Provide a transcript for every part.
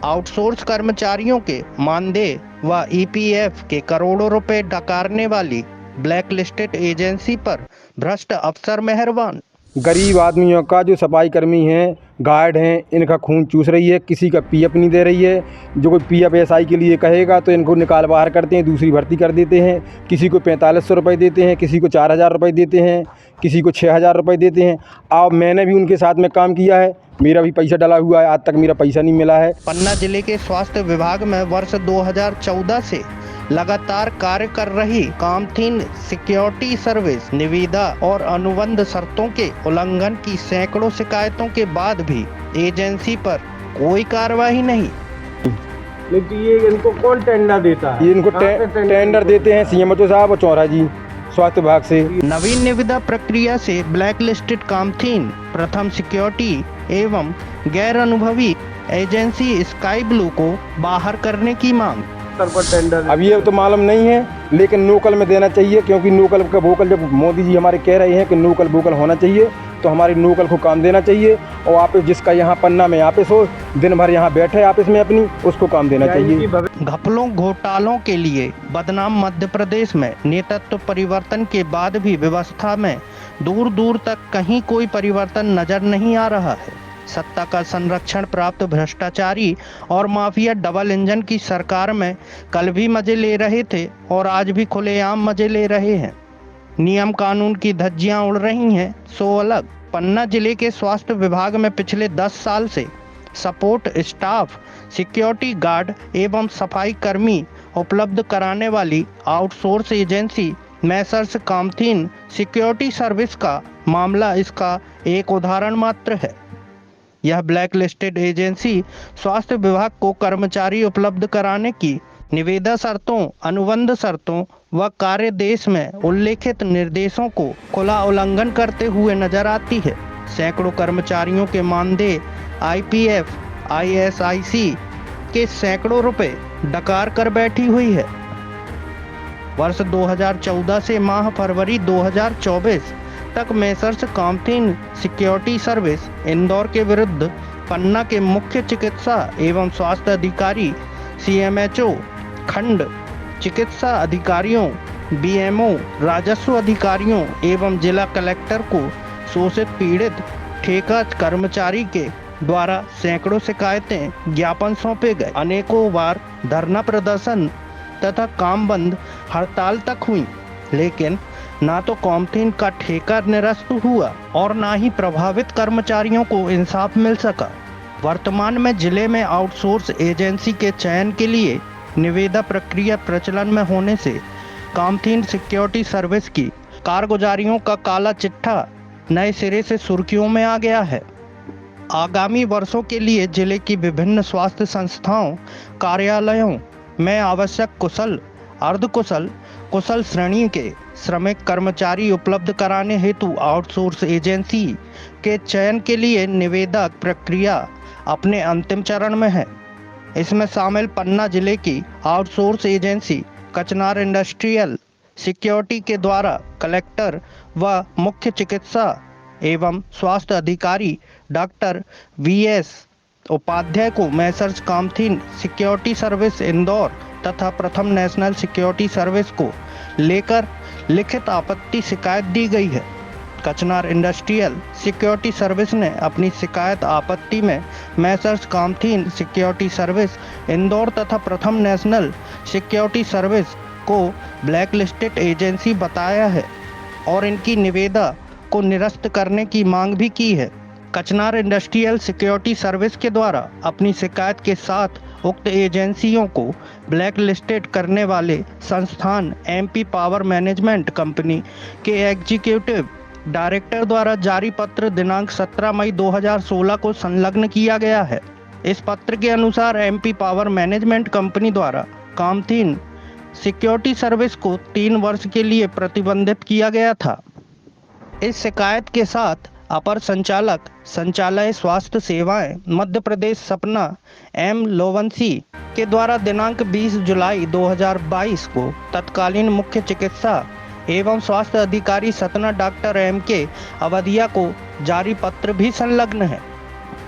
Outsource कर्मचारियों के मानदेय व ईपीएफ के करोड़ों रुपए डकारने वाली ब्लैक लिस्टेड एजेंसी पर भ्रष्ट अफसर मेहरबान। गरीब आदमियों का जो सफाई कर्मी हैं, गार्ड हैं, इनका खून चूस रही है। किसी का पीएफ नहीं दे रही है। जो कोई पीएफ एसआई के लिए कहेगा तो इनको निकाल बाहर करते हैं, दूसरी भर्ती कर देते हैं। किसी को 4500 रुपये देते हैं, किसी को 4000 रुपये देते हैं, किसी को 6000 रुपये देते हैं। अब मैंने भी उनके साथ में काम किया है, मेरा भी पैसा डला हुआ है, आज तक मेरा पैसा नहीं मिला है। पन्ना जिले के स्वास्थ्य विभाग में वर्ष 2014 से लगातार कार्य कर रही कामथीन सिक्योरिटी सर्विस निविदा और अनुबंध शर्तों के उल्लंघन की सैकड़ों शिकायतों के बाद भी एजेंसी पर कोई कार्रवाई नहीं। ये इनको कौन टेंडर देता है? ये इनको टेंडर देते हैं सीएमओ साहब और चौरा जी स्वास्थ्य विभाग से। नवीन निविदा प्रक्रिया से ब्लैक लिस्टेड कामथीन प्रथम सिक्योरिटी एवं गैर अनुभवी एजेंसी स्काई ब्लू को बाहर करने की मांग। पर टेंडर अब ये तो मालूम नहीं है, लेकिन नोकल में देना चाहिए, क्योंकि नोकल का वोकल जब मोदी जी हमारे कह रहे हैं कि नोकल वोकल होना चाहिए, तो हमारी नोकल को काम देना चाहिए। और आप जिसका यहाँ पन्ना में ऑफिस हो, दिन भर यहाँ बैठे ऑफिस में अपनी, उसको काम देना चाहिए। घपलों घोटालों के लिए बदनाम मध्य प्रदेश में नेतृत्व परिवर्तन के बाद भी व्यवस्था में दूर दूर तक कहीं कोई परिवर्तन नजर नहीं आ रहा है। सत्ता का संरक्षण प्राप्त भ्रष्टाचारी और माफिया डबल इंजन की सरकार में कल भी मजे ले रहे थे और आज भी खुलेआम मजे ले रहे हैं। नियम कानून की धज्जियां उड़ रही हैं सो अलग। पन्ना जिले के स्वास्थ्य विभाग में पिछले 10 साल से सपोर्ट स्टाफ, सिक्योरिटी गार्ड एवं सफाई कर्मी उपलब्ध कराने वाली आउटसोर्स एजेंसी मैसर्स कामथीन सिक्योरिटी सर्विस का मामला इसका एक उदाहरण मात्र है। यह ब्लैक लिस्टेड एजेंसी स्वास्थ्य विभाग को कर्मचारी उपलब्ध कराने की निविदा शर्तों, अनुबंध शर्तों व कार्यदेश में उल्लेखित निर्देशों को खुला उल्लंघन करते हुए नजर आती है। सैकड़ों कर्मचारियों के मानदेय, आईपीएफ, आईएसआईसी के सैकड़ों रुपए डकार कर बैठी हुई है। वर्ष 2014 से माह फरवरी 2024 तक मैसर्स कामथीन सिक्योरिटी सर्विस इंदौर के विरुद्ध पन्ना के मुख्य चिकित्सा एवं स्वास्थ्य अधिकारी, सीएमएचओ, खंड चिकित्सा अधिकारियों, बीएमओ, राजस्व अधिकारियों एवं जिला कलेक्टर को शोषित पीड़ित ठेका कर्मचारी के द्वारा सैकड़ों शिकायतें, ज्ञापन सौंपे गए। अनेकों बार धरना प्रदर्शन तथा काम बंद हड़ताल तक हुई, लेकिन ना तो कामथीन का ठेका निरस्त हुआ और ना ही प्रभावित कर्मचारियों को इंसाफ मिल सका। वर्तमान में जिले में आउटसोर्स एजेंसी के चयन के लिए निविदा प्रक्रिया प्रचलन में होने से कामथीन सिक्योरिटी सर्विस की कारगुजारियों का काला चिट्ठा नए सिरे से सुर्खियों में आ गया है। आगामी वर्षों के लिए जिले की विभिन्न स्वास्थ्य संस्थाओं, कार्यालयों में आवश्यक कुशल, अर्धकुशल, कुशल श्रेणी के श्रमिक कर्मचारी उपलब्ध कराने हेतु आउटसोर्स एजेंसी के चयन के लिए निविदा प्रक्रिया अपने अंतिम चरण में है। इसमें शामिल पन्ना जिले की आउटसोर्स एजेंसी कचनार इंडस्ट्रियल सिक्योरिटी के द्वारा कलेक्टर व मुख्य चिकित्सा एवं स्वास्थ्य अधिकारी डॉक्टर वीएस उपाध्याय को मैसर्स कामथीन सिक्योरिटी सर्विस इंदौर तथा प्रथम नेशनल सिक्योरिटी सर्विस को लेकर लिखित आपत्ति शिकायत दी गई है। कचनार इंडस्ट्रियल सिक्योरिटी सर्विस ने अपनी शिकायत आपत्ति में मैसर्स कामथीन सिक्योरिटी सर्विस इंदौर तथा प्रथम नेशनल सिक्योरिटी सर्विस को ब्लैक लिस्टेड एजेंसी बताया है और इनकी निविदा को निरस्त करने की मांग भी की है। कचनार इंडस्ट्रियल सिक्योरिटी सर्विस के द्वारा अपनी शिकायत के साथ उक्त एजेंसियों को ब्लैक लिस्टेड करने वाले संस्थान एमपी पावर मैनेजमेंट कंपनी के एग्जीक्यूटिव डायरेक्टर द्वारा जारी पत्र दिनांक 17 मई 2016 को संलग्न किया गया है। इस पत्र के अनुसार एमपी पावर मैनेजमेंट कंपनी द्वारा कामथीन सिक्योरिटी सर्विस को 3 वर्ष के लिए प्रतिबंधित किया गया था। इस शिकायत के साथ अपर संचालक संचालय स्वास्थ्य सेवाएं मध्य प्रदेश सपना एम लोवंसी के द्वारा दिनांक 20 जुलाई 2022 को तत्कालीन मुख्य चिकित्सा एवं स्वास्थ्य अधिकारी सतना डॉक्टर एम के अवधिया को जारी पत्र भी संलग्न है।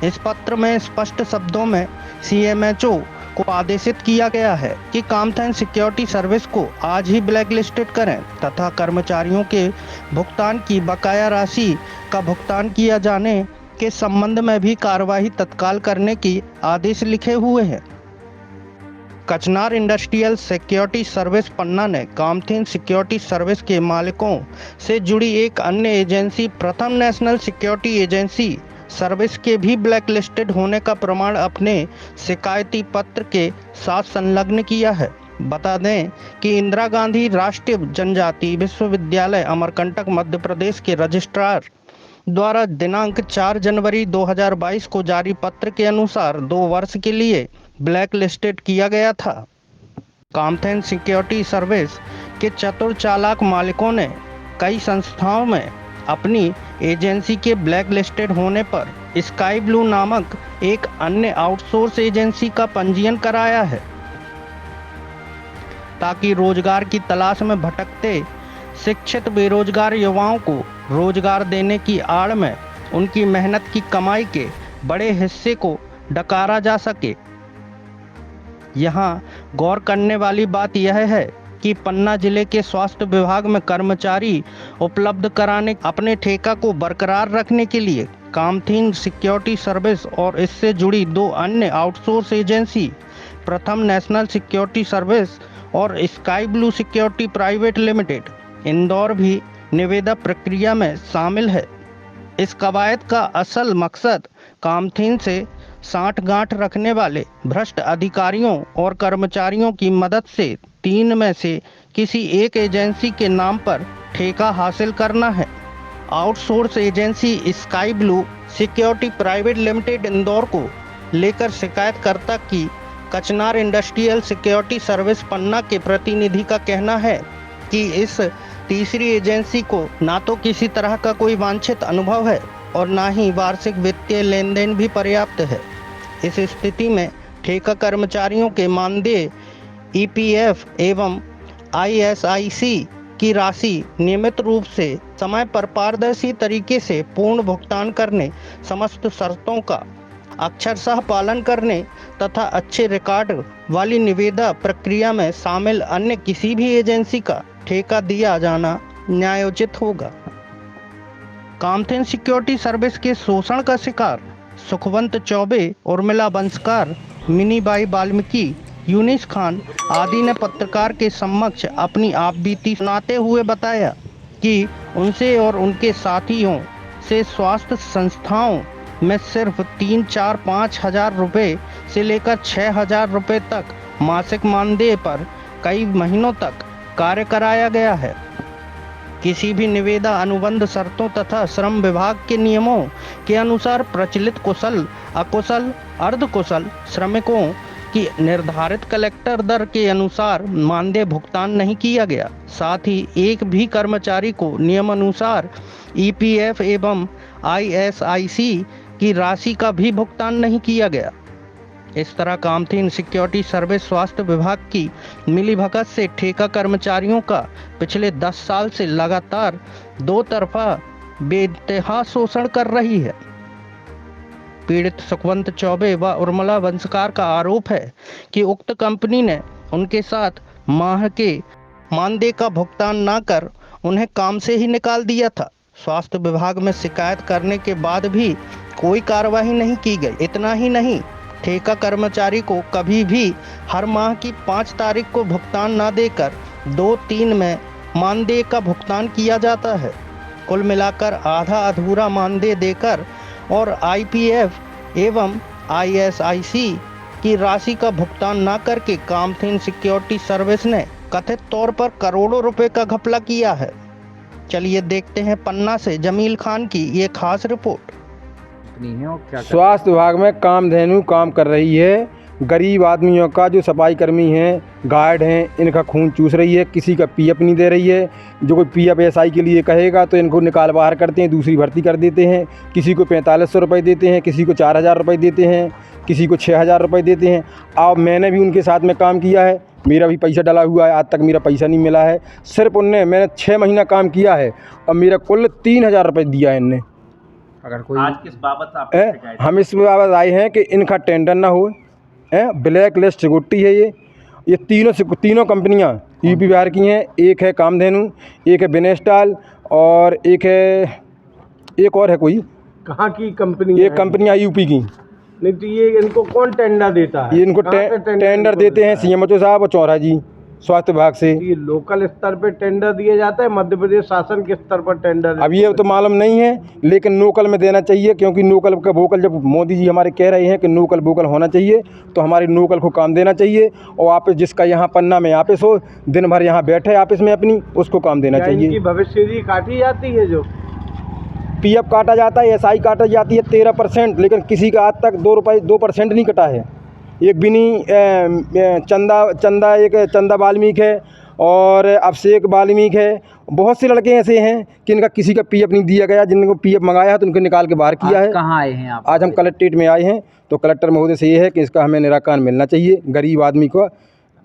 इस पत्र में स्पष्ट शब्दों में CMHO को आदेशित किया गया है कि कामधेनु सिक्योरिटी सर्विस को आज ही ब्लैक लिस्टेड करें तथा कर्मचारियों के भुगतान की बकाया राशि का भुगतान किया जाने के संबंध में भी कार्यवाही तत्काल करने की आदेश लिखे हुए हैं। कचनार इंडस्ट्रियल सिक्योरिटी सर्विस पन्ना ने कामधेनु सिक्योरिटी सर्विस के मालिकों से जुड़ी एक अन्य एजेंसी प्रथम नेशनल सिक्योरिटी एजेंसी सर्विस के भी ब्लैक लिस्टेड होने का प्रमाण अपने शिकायती पत्र के साथ संलग्न किया है। बता दें कि इंदिरा गांधी राष्ट्रीय जनजाति विश्वविद्यालय अमरकंटक मध्य प्रदेश के रजिस्ट्रार द्वारा दिनांक 4 जनवरी 2022 को जारी पत्र के अनुसार 2 वर्ष के लिए ब्लैक लिस्टेड किया गया था। कामधेनु सिक्योरिटी सर्विस के चतुर चालाक मालिकों ने कई संस्थाओं में अपनी एजेंसी के ब्लैक लिस्टेड होने पर स्काई ब्लू नामक एक अन्य आउटसोर्स एजेंसी का पंजीयन कराया है ताकि रोजगार की तलाश में भटकते शिक्षित बेरोजगार युवाओं को रोजगार देने की आड़ में उनकी मेहनत की कमाई के बड़े हिस्से को डकारा जा सके। यहाँ गौर करने वाली बात यह है कि पन्ना जिले के स्वास्थ्य विभाग में कर्मचारी उपलब्ध कराने अपने ठेका को बरकरार रखने के लिए कामधेनु सिक्योरिटी सर्विस और इससे जुड़ी 2 अन्य आउटसोर्स एजेंसी प्रथम नेशनल सिक्योरिटी सर्विस और sky blue security private limited Indore भी निविदा प्रक्रिया में शामिल है। इस कवायद का असल मकसद कामधेनु से साठगांठ रखने वाले भ्रष्ट अधिकारियों और कर्मचारियों की मदद से 3 में से किसी एक एजेंसी के नाम पर ठेका हासिल करना है। Outsource agency sky blue security private limited Indore को लेकर शिकायतकर्ता की कचनार इंडस्ट्रियल सिक्योरिटी सर्विस पन्ना के प्रतिनिधि का कहना है कि इस तीसरी एजेंसी को ना तो किसी तरह का कोई वांछित अनुभव है और ना ही वार्षिक वित्तीय लेन देन भी पर्याप्त है। इस स्थिति में ठेका कर्मचारियों के मानदेय EPF एवं ISIC की राशि नियमित रूप से समय पर पारदर्शी तरीके से पूर्ण भुगतान करने, समस्त शर्तों का अक्षरशः पालन करने तथा अच्छे रिकॉर्ड वाली निविदा प्रक्रिया में शामिल अन्य किसी भी एजेंसी का ठेका दिया जाना न्यायोचित होगा। कामधेनु सिक्योरिटी सर्विस के शोषण का शिकार सुखवंत चौबे, उर्मिला वंशकार, मिनीबाई वाल्मीकि, यूनिस खान आदि ने पत्रकार के समक्ष अपनी आपबीती सुनाते हुए बताया कि उनसे और उनके साथियों से स्वास्थ्य संस्थाओं में सिर्फ 3, 4, 5 हजार रुपये से लेकर 6 हजार रुपये तक मासिक मानदेय पर कई महीनों तक कार्य कराया गया है। किसी भी निविदा अनुबंध शर्तों तथा श्रम विभाग के नियमों के अनुसार प्रचलित कुशल, अकुशल, अर्धकुशल श्रमिकों की निर्धारित कलेक्टर दर के अनुसार मानदेय भुगतान नहीं किया गया। साथ ही एक भी कर्मचारी को नियमानुसार EPF एवं ISIC की राशि का भी भुगतान नहीं किया गया। इस तरह कामधेनु सिक्योरिटी सर्विस स्वास्थ्य विभाग की मिलीभगत से ठेका कर्मचारियों का पिछले 10 साल से लगातार 2 तरफा बेइंतहा शोषण कर रही है। पीड़ित सुखवंत चौबे व उर्मिला वंशकार का आरोप है कि उक्त कंपनी ने उनके साथ माह के मानदेय का भुगतान न कर उन्हें काम से ही निकाल दिया था। स्वास्थ्य विभाग में शिकायत करने के बाद भी कोई कार्रवाई नहीं की गई। इतना ही नहीं, ठेका कर्मचारी को कभी भी हर माह की 5 तारीख को भुगतान न देकर 2-3 में मानदेय का भुगतान किया जाता है। कुल मिलाकर आधा अधूरा मानदेय देकर और IPF एवं ISIC की राशि का भुगतान न करके कामधेनु सिक्योरिटी सर्विस ने कथित तौर पर करोड़ों रुपए का घपला किया है। चलिए देखते हैं पन्ना से जमील खान की ये खास रिपोर्ट। स्वास्थ्य विभाग में कामधेनु काम कर रही है। गरीब आदमियों का जो सफाई कर्मी हैं, गार्ड हैं, इनका खून चूस रही है। किसी का PF नहीं दे रही है। जो कोई PF SI के लिए कहेगा तो इनको निकाल बाहर करते हैं, दूसरी भर्ती कर देते हैं। किसी को 4500 रुपये देते हैं, किसी को 4000 रुपये देते हैं, किसी को 6000 रुपये देते हैं। अब मैंने भी उनके साथ में काम किया है, मेरा भी पैसा डला हुआ है, आज तक मेरा पैसा नहीं मिला है। सिर्फ मैंने 6 महीना काम किया है और मेरा कुल 3000 रुपये दिया है इनने। अगर कोई आज किस बाबत आप शिकायत? हम इस बाबत आए हैं कि इनका टेंडर ना हो, ब्लैक लिस्ट सिक्योरिटी है ये तीनों कंपनियां यूपी बिहार की हैं। एक है कामधेनु, एक है बिनेस्टाल और एक और है कोई, कहाँ की कंपनी? एक कंपनियां यूपी की। नहीं तो ये इनको कौन टेंडर देता है? ये इनको कहाँ पे टेंडर देते हैं सीएमओ साहब और चौरा जी स्वास्थ्य विभाग से। ये लोकल स्तर पे टेंडर दिया जाता है, मध्य प्रदेश शासन के स्तर पर टेंडर? अब ये तो मालूम नहीं है, लेकिन लोकल में देना चाहिए, क्योंकि लोकल का वोकल, जब मोदी जी हमारे कह रहे हैं कि लोकल वोकल होना चाहिए, तो हमारी लोकल को काम देना चाहिए। और ऑफिस जिसका यहाँ पन्ना में ऑफिस हो, दिन भर यहाँ बैठे ऑफिस में अपनी, उसको काम देना क्या चाहिए। इनकी भविष्य निधि काटी जाती है? जो पीएफ काटा जाता है, एसआई काटा जाती है 13%, लेकिन किसी का आज तक 2% नहीं कटा है। एक बिनी चंदा वाल्मीकि है और अभिषेक वाल्मीकि है। बहुत से लड़के ऐसे हैं कि इनका किसी का पीएफ नहीं दिया गया, जिनको पीएफ मंगाया है तो उनको निकाल के बाहर किया है। कहाँ आए हैं आप? आज हम कलेक्ट्रेट में आए हैं, तो कलेक्टर महोदय से ये है कि इसका हमें निराकरण मिलना चाहिए। गरीब आदमी को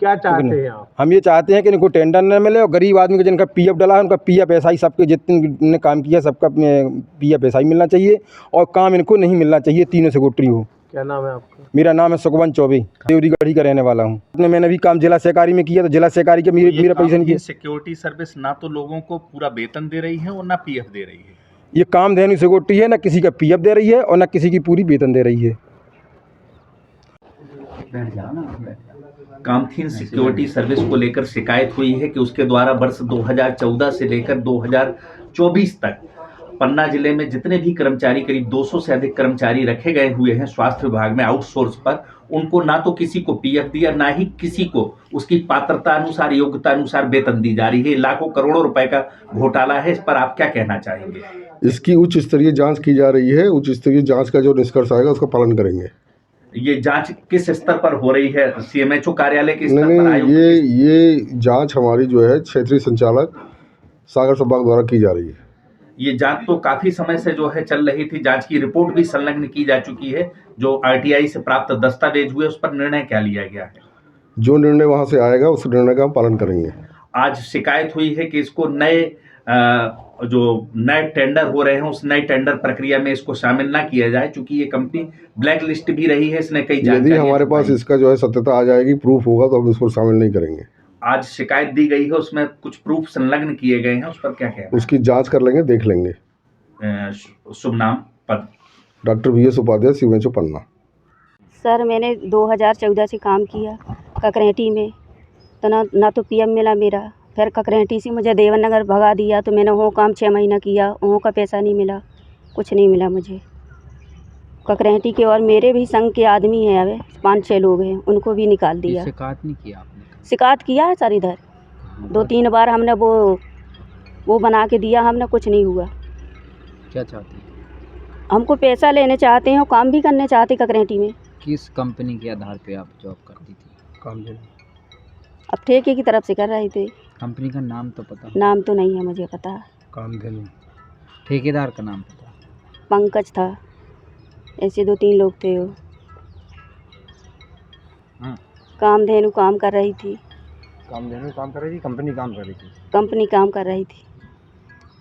क्या चाहते हैं आप? हम ये चाहते हैं कि इनको टेंडर न मिले और गरीब आदमी को जिनका पीएफ डला है उनका पीएफ एसआई, सबके जितने ने काम किया सबका पीएफ एसआई मिलना चाहिए और काम इनको नहीं मिलना चाहिए। तीनों सेक्रेटरी हो। क्या नाम है आपका? मेरा नाम है सुखवंत चौबे, देवरी गढ़ी का रहने वाला हूँ। मैंने भी काम जिला सहकारी में किया, तो जिला सहकारी के मेरा पैसा नहीं किया। सिक्योरिटी सर्विस ना तो लोगों को पूरा वेतन दे रही है और ना पीएफ दे रही है। ये कामधेनु सिक्योरिटी है, ना किसी का पीएफ दे रही है और ना किसी की पूरी वेतन दे रही है। कामधेनु सिक्योरिटी सर्विस को लेकर शिकायत हुई है कि उसके द्वारा वर्ष 2014 से लेकर 2024 तक पन्ना जिले में जितने भी कर्मचारी, करीब 200 से अधिक कर्मचारी रखे गए हुए हैं स्वास्थ्य विभाग में आउटसोर्स पर, उनको ना तो किसी को पीएफ दिया, ना ही किसी को उसकी पात्रता अनुसार, योग्यता अनुसार वेतन दी जा रही है। लाखों करोड़ों रुपए का घोटाला है। इस पर आप क्या कहना चाहेंगे? इसकी उच्च स्तरीय जांच की जा रही है। उच्च स्तरीय जांच का जो निष्कर्ष आएगा उसका पालन करेंगे। ये जांच किस स्तर पर हो रही है? सीएमएचओ कार्यालय के स्तर पर? नहीं, ये जांच हमारी जो है क्षेत्रीय संचालक सागर संभाग द्वारा की जा रही है। ये जांच तो काफी समय से जो है चल रही थी। जांच की रिपोर्ट भी संलग्न की जा चुकी है। जो आरटीआई से प्राप्त दस्तावेज हुए उस पर निर्णय क्या लिया गया है? जो निर्णय वहां से आएगा उस निर्णय का हम पालन करेंगे। आज शिकायत हुई है कि इसको नए टेंडर हो रहे हैं, उस नए टेंडर प्रक्रिया में इसको शामिल ना किया जाए, क्योंकि ये कंपनी ब्लैक लिस्ट भी रही है। इसने कई यदि हमारे पास इसका जो है सत्यता आ जाएगी, प्रूफ होगा, तो हम इसको शामिल नहीं करेंगे। आज शिकायत दी गई है, उसमें कुछ प्रूफ संलग्न किए गए हैं, उस पर क्या कहना? उसकी जांच कर लेंगे, देख लेंगे। शुभ नाम पद? डॉक्टर VS उपाध्याय, सीएमएचओ पन्ना। सर मैंने 2014 से काम किया ककरेटी में, तो ना तो पीएफ मिला मेरा। फिर ककरेटी से मुझे देवनगर भगा दिया, तो मैंने वो काम 6 महीना किया, वहाँ का पैसा नहीं मिला, कुछ नहीं मिला मुझे ककरेटी के। और मेरे भी संघ के आदमी हैं, अब 5-6 लोग हैं, उनको भी निकाल दिया। शिकायत नहीं किया आपने? शिकायत किया है सर, इधर 2-3 बार हमने वो बना के दिया, हमने कुछ नहीं हुआ। क्या चाहते हैं? हमको पैसा लेने चाहते हैं और काम भी करने चाहते ककरेटी में। किस कंपनी के आधार पे आप जॉब करती थी? कामधेनु। अब ठेके की तरफ से कर रहे थे। कंपनी का नाम तो पता? नाम तो नहीं है मुझे पता। कामधेनु। ठेकेदार का नाम पता? पंकज था, ऐसे 2-3 लोग थे वो। कामधेनु काम कर रही थी। कामधेनु काम कर रही थी, कंपनी काम कर रही थी। कंपनी काम कर रही थी,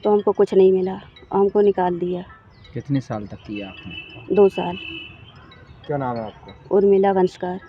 तो हमको कुछ नहीं मिला, हमको निकाल दिया। कितने साल तक किया आपने? 2 साल। क्या नाम है आपका? उर्मिला वंशकार।